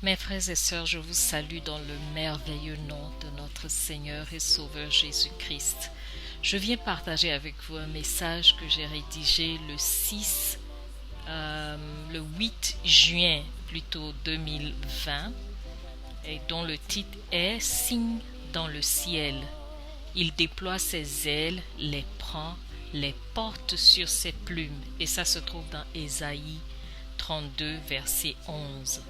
Mes frères et sœurs, je vous salue dans le merveilleux nom de notre Seigneur et Sauveur Jésus-Christ. Je viens partager avec vous un message que j'ai rédigé le 8 juin plutôt 2020 et dont le titre est Signe dans le ciel. Il déploie ses ailes, les prend, les porte sur ses plumes. Et ça se trouve dans Ésaïe 32, verset 11.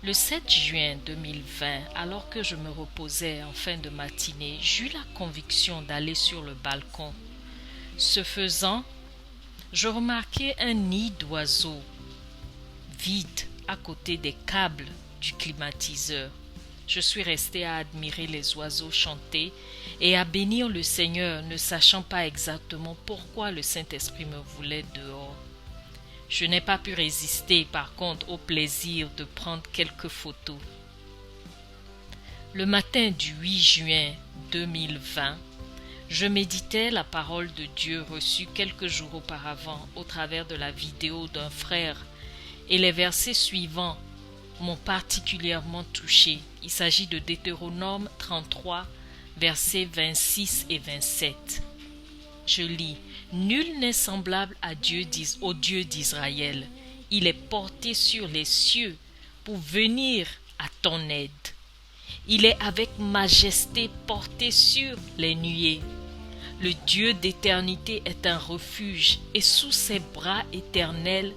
Le 7 juin 2020, alors que je me reposais en fin de matinée, j'eus la conviction d'aller sur le balcon. Ce faisant, je remarquai un nid d'oiseaux vide à côté des câbles du climatiseur. Je suis resté à admirer les oiseaux chanter et à bénir le Seigneur, ne sachant pas exactement pourquoi le Saint-Esprit me voulait dehors. Je n'ai pas pu résister, par contre, au plaisir de prendre quelques photos. Le matin du 8 juin 2020, je méditais la parole de Dieu reçue quelques jours auparavant au travers de la vidéo d'un frère, et les versets suivants m'ont particulièrement touché. Il s'agit de Deutéronome 33, versets 26 et 27. Je lis: Nul n'est semblable au Dieu d'Israël. Il est porté sur les cieux pour venir à ton aide. Il est avec majesté porté sur les nuées. Le Dieu d'éternité est un refuge et sous ses bras éternels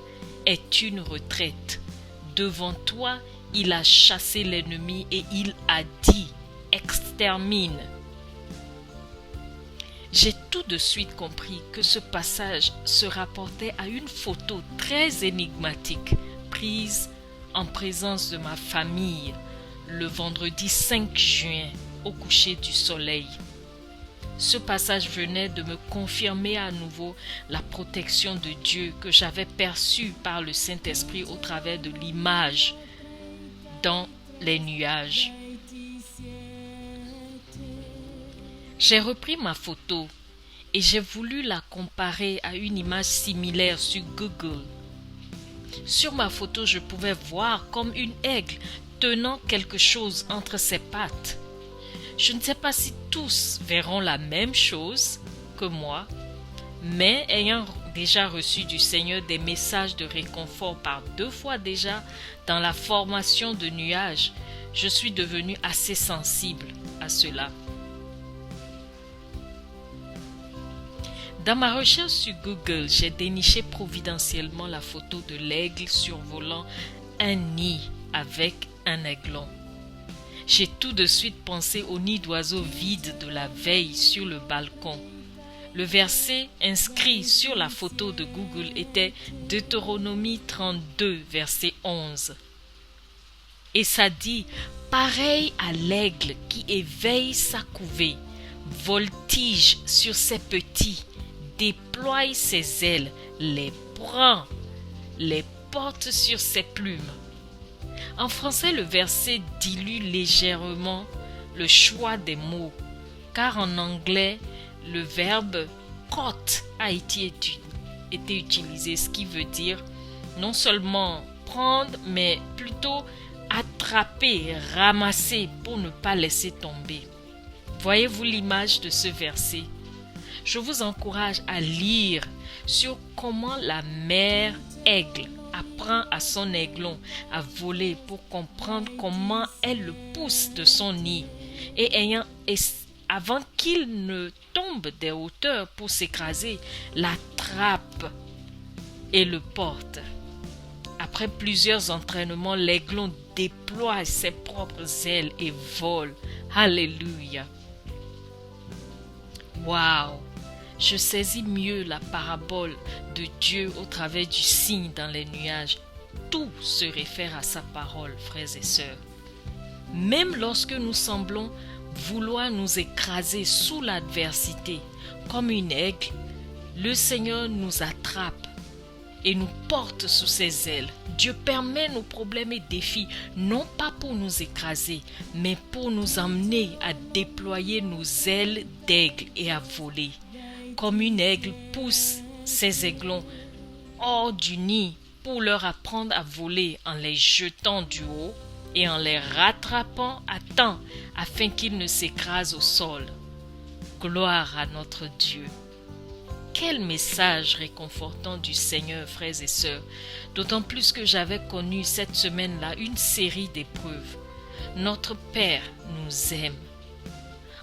est une retraite. Devant toi, il a chassé l'ennemi et il a dit: extermine. J'ai tout de suite compris que ce passage se rapportait à une photo très énigmatique prise en présence de ma famille le vendredi 5 juin au coucher du soleil. Ce passage venait de me confirmer à nouveau la protection de Dieu que j'avais perçue par le Saint-Esprit au travers de l'image dans les nuages. J'ai repris ma photo et j'ai voulu la comparer à une image similaire sur Google. Sur ma photo, je pouvais voir comme une aigle tenant quelque chose entre ses pattes. Je ne sais pas si tous verront la même chose que moi, mais ayant déjà reçu du Seigneur des messages de réconfort par 2 fois déjà dans la formation de nuages, je suis devenu assez sensible à cela. Dans ma recherche sur Google, j'ai déniché providentiellement la photo de l'aigle survolant un nid avec un aiglon. J'ai tout de suite pensé au nid d'oiseaux vide de la veille sur le balcon. Le verset inscrit sur la photo de Google était Deutéronomie 32, verset 11. Et ça dit: pareil à l'aigle qui éveille sa couvée, voltige sur ses petits, déploie ses ailes, les prend, les porte sur ses plumes. En français, le verset dilue légèrement le choix des mots, car en anglais, le verbe caught a été utilisé, ce qui veut dire non seulement prendre, mais plutôt attraper, ramasser pour ne pas laisser tomber. Voyez-vous l'image de ce verset? Je vous encourage à lire sur comment la mère aigle apprend à son aiglon à voler pour comprendre comment elle le pousse de son nid et avant qu'il ne tombe des hauteurs pour s'écraser, l'attrape et le porte. Après plusieurs entraînements, l'aiglon déploie ses propres ailes et vole. Alléluia! Waouh! Je saisis mieux la parabole de Dieu au travers du signe dans les nuages. Tout se réfère à sa parole, frères et sœurs. Même lorsque nous semblons vouloir nous écraser sous l'adversité, comme une aigle, le Seigneur nous attrape et nous porte sous ses ailes. Dieu permet nos problèmes et défis, non pas pour nous écraser, mais pour nous emmener à déployer nos ailes d'aigle et à voler. Comme une aigle pousse ses aiglons hors du nid pour leur apprendre à voler en les jetant du haut et en les rattrapant à temps afin qu'ils ne s'écrasent au sol. Gloire à notre Dieu. Quel message réconfortant du Seigneur, frères et sœurs, d'autant plus que j'avais connu cette semaine-là une série d'épreuves. Notre Père nous aime.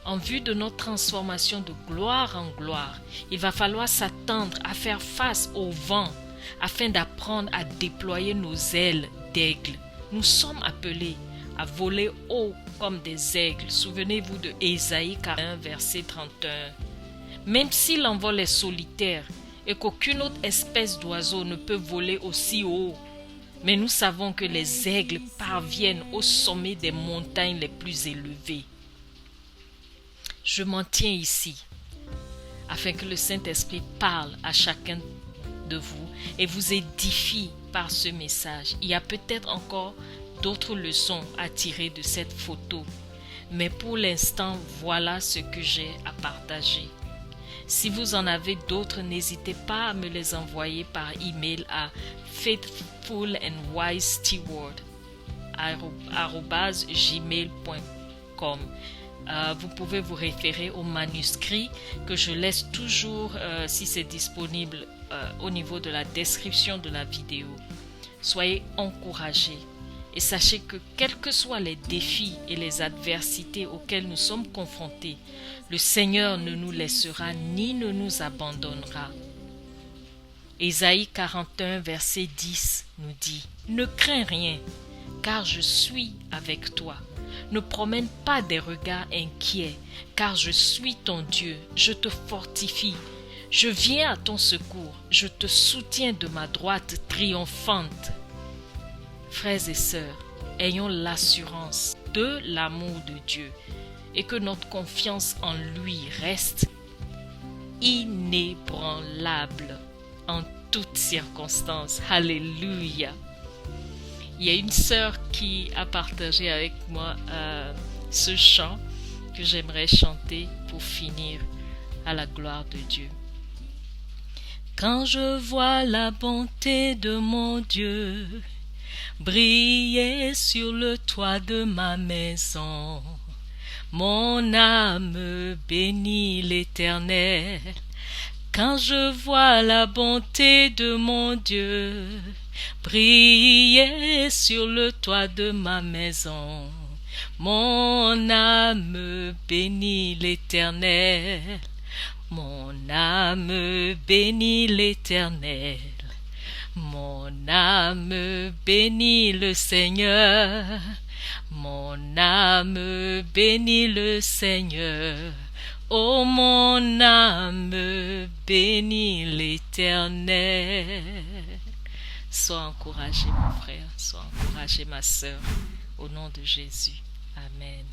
En vue de notre transformation de gloire en gloire, il va falloir s'attendre à faire face au vent afin d'apprendre à déployer nos ailes d'aigle. Nous sommes appelés à voler haut comme des aigles. Souvenez-vous de Ésaïe 41, verset 31. Même si l'envol est solitaire et qu'aucune autre espèce d'oiseau ne peut voler aussi haut, mais nous savons que les aigles parviennent au sommet des montagnes les plus élevées. Je m'en tiens ici, afin que le Saint-Esprit parle à chacun de vous et vous édifie par ce message. Il y a peut-être encore d'autres leçons à tirer de cette photo, mais pour l'instant, voilà ce que j'ai à partager. Si vous en avez d'autres, n'hésitez pas à me les envoyer par email à faithfulandwisesteward@gmail.com. Vous pouvez vous référer au manuscrit que je laisse toujours, si c'est disponible, au niveau de la description de la vidéo. Soyez encouragés et sachez que quels que soient les défis et les adversités auxquels nous sommes confrontés, le Seigneur ne nous laissera ni ne nous abandonnera. Ésaïe 41, verset 10 nous dit « Ne crains rien, car je suis avec toi. Ne promène pas des regards inquiets, car je suis ton Dieu, je te fortifie. Je viens à ton secours, je te soutiens de ma droite triomphante. » Frères et sœurs, ayons l'assurance de l'amour de Dieu et que notre confiance en lui reste inébranlable en toutes circonstances. Alléluia. Il y a une sœur qui a partagé avec moi ce chant que j'aimerais chanter pour finir à la gloire de Dieu. Quand je vois la bonté de mon Dieu briller sur le toit de ma maison, mon âme bénit l'Éternel. Quand je vois la bonté de mon Dieu briller sur le toit de ma maison, mon âme bénit l'Éternel. Mon âme bénit l'Éternel. Mon âme bénit le Seigneur. Mon âme bénit le Seigneur. Oh, mon âme bénit l'Éternel. Sois encouragé, mon frère. Sois encouragé, ma sœur. Au nom de Jésus. Amen.